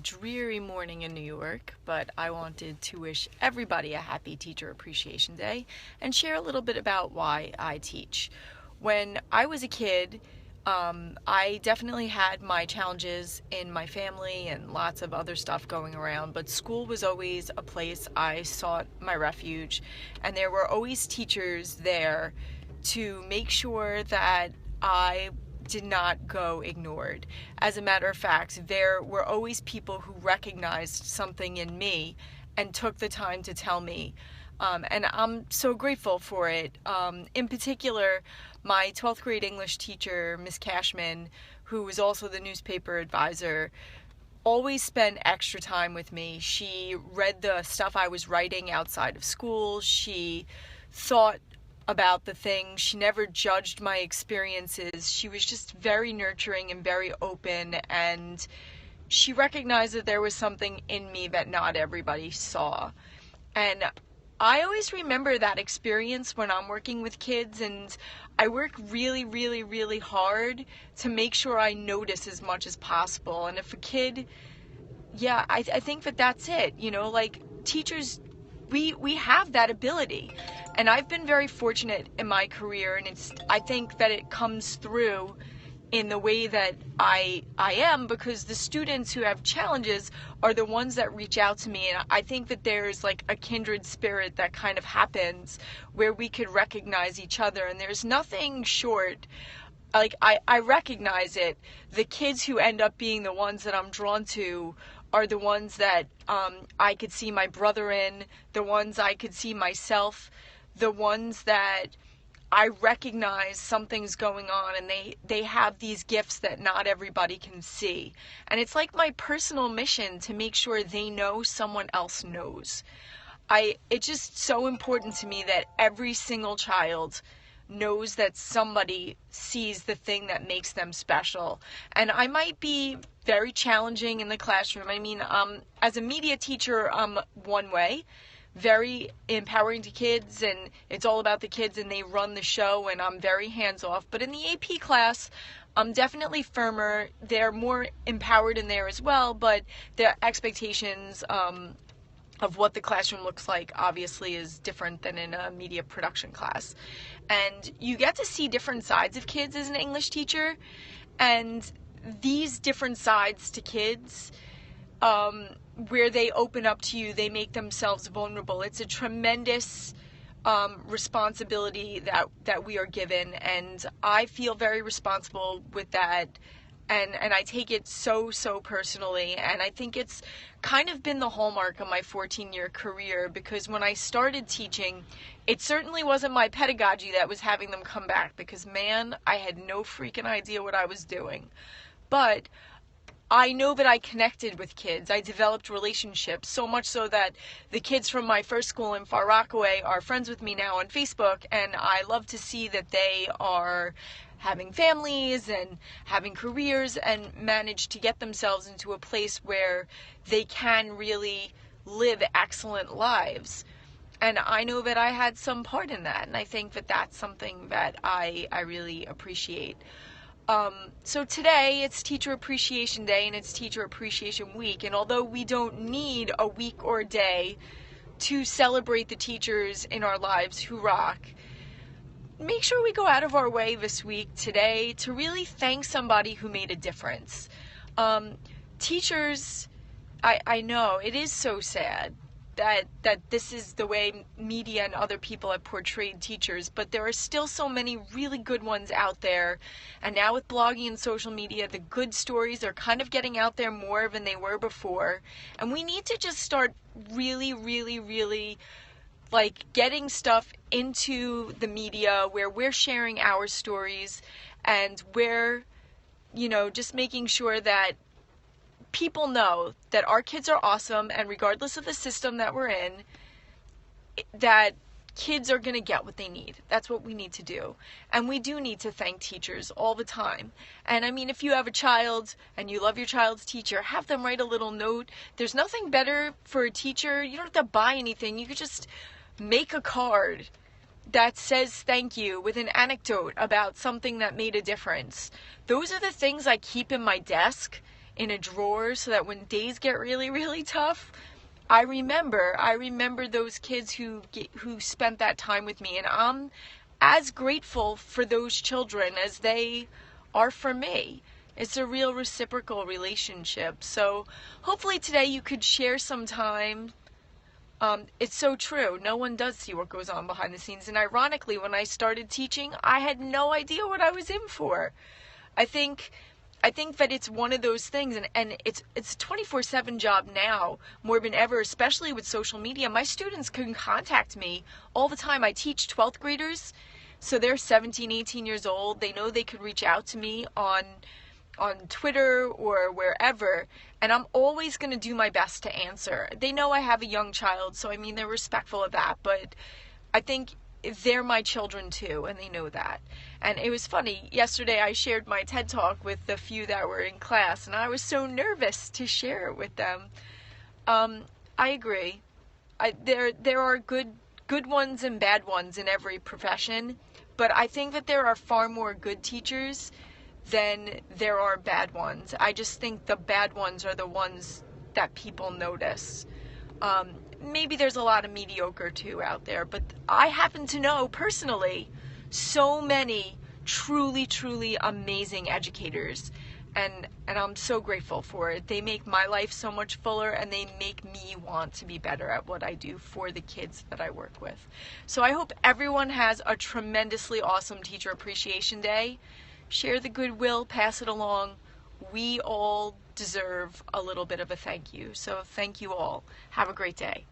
dreary morning in New York, but I wanted to wish everybody a happy Teacher Appreciation Day and share a little bit about why I teach. When I was a kid, I definitely had my challenges in my family and lots of other stuff going around, but school was always a place I sought my refuge, and there were always teachers there to make sure that I did not go ignored. As a matter of fact, there were always people who recognized something in me and took the time to tell me. And I'm so grateful for it. In particular, my 12th grade English teacher, Miss Cashman, who was also the newspaper advisor, always spent extra time with me. She read the stuff I was writing outside of school. She thought about the things. She never judged my experiences. She was just very nurturing and very open, and she recognized that there was something in me that not everybody saw. And I always remember that experience when I'm working with kids, and I work really, really, really hard to make sure I notice as much as possible. And if a kid, I think that that's it. Like teachers, we have that ability. And I've been very fortunate in my career, and I think that it comes through in the way that I am, because the students who have challenges are the ones that reach out to me, and I think that there's like a kindred spirit that kind of happens where we could recognize each other, and there's nothing short. Like I recognize it. The kids who end up being the ones that I'm drawn to are the ones that I could see my brother in, the ones I could see myself, the ones that I recognize something's going on, and they have these gifts that not everybody can see. And it's like my personal mission to make sure they know someone else knows. It's just so important to me that every single child knows that somebody sees the thing that makes them special. And I might be very challenging in the classroom. I mean, as a media teacher, I'm one way, very empowering to kids, and it's all about the kids and they run the show, and I'm very hands off. But in the AP class, I'm definitely firmer. They're more empowered in there as well, but their expectations of what the classroom looks like obviously is different than in a media production class. And you get to see different sides of kids as an English teacher, and these different sides to kids, where they open up to you, they make themselves vulnerable. It's a tremendous responsibility that we are given, and I feel very responsible with that. And I take it so personally, and I think it's kind of been the hallmark of my 14-year career, because when I started teaching, it certainly wasn't my pedagogy that was having them come back, because man, I had no freaking idea what I was doing. But I know that I connected with kids. I developed relationships, so much so that the kids from my first school in Far Rockaway are friends with me now on Facebook, and I love to see that they are having families and having careers and manage to get themselves into a place where they can really live excellent lives. And I know that I had some part in that, and I think that that's something that I really appreciate. So today it's Teacher Appreciation Day, and it's Teacher Appreciation Week, and although we don't need a week or a day to celebrate the teachers in our lives who rock, make sure we go out of our way this week today to really thank somebody who made a difference. Teachers, I know it is so sad that this is the way media and other people have portrayed teachers, but there are still so many really good ones out there. And now with blogging and social media, the good stories are kind of getting out there more than they were before. And we need to just start really, really, really like getting stuff into the media where we're sharing our stories, and we're, just making sure that people know that our kids are awesome, and regardless of the system that we're in, that kids are going to get what they need. That's what we need to do. And we do need to thank teachers all the time. And I mean, if you have a child and you love your child's teacher, have them write a little note. There's nothing better for a teacher. You don't have to buy anything. You could just make a card that says thank you with an anecdote about something that made a difference. Those are the things I keep in my desk in a drawer so that when days get really, really tough, I remember those kids who spent that time with me, and I'm as grateful for those children as they are for me. It's a real reciprocal relationship. So hopefully today you could share some time. It's so true. No one does see what goes on behind the scenes. And ironically, when I started teaching, I had no idea what I was in for. I think that it's one of those things, and it's a 24/7 job now more than ever, especially with social media. My students can contact me all the time. I teach 12th graders, so they're 17, 18 years old. They know they could reach out to me on Twitter or wherever, and I'm always going to do my best to answer. They know I have a young child, so I mean, they're respectful of that, but I think they're my children too, and they know that. And it was funny, yesterday I shared my TED Talk with the few that were in class, and I was so nervous to share it with them. I agree. There are good ones and bad ones in every profession, but I think that there are far more good teachers than there are bad ones. I just think the bad ones are the ones that people notice. Maybe there's a lot of mediocre too out there, but I happen to know personally so many truly, truly amazing educators, and I'm so grateful for it. They make my life so much fuller, and they make me want to be better at what I do for the kids that I work with. So I hope everyone has a tremendously awesome Teacher Appreciation Day. Share the goodwill, pass it along. We all deserve a little bit of a thank you. So thank you all. Have a great day.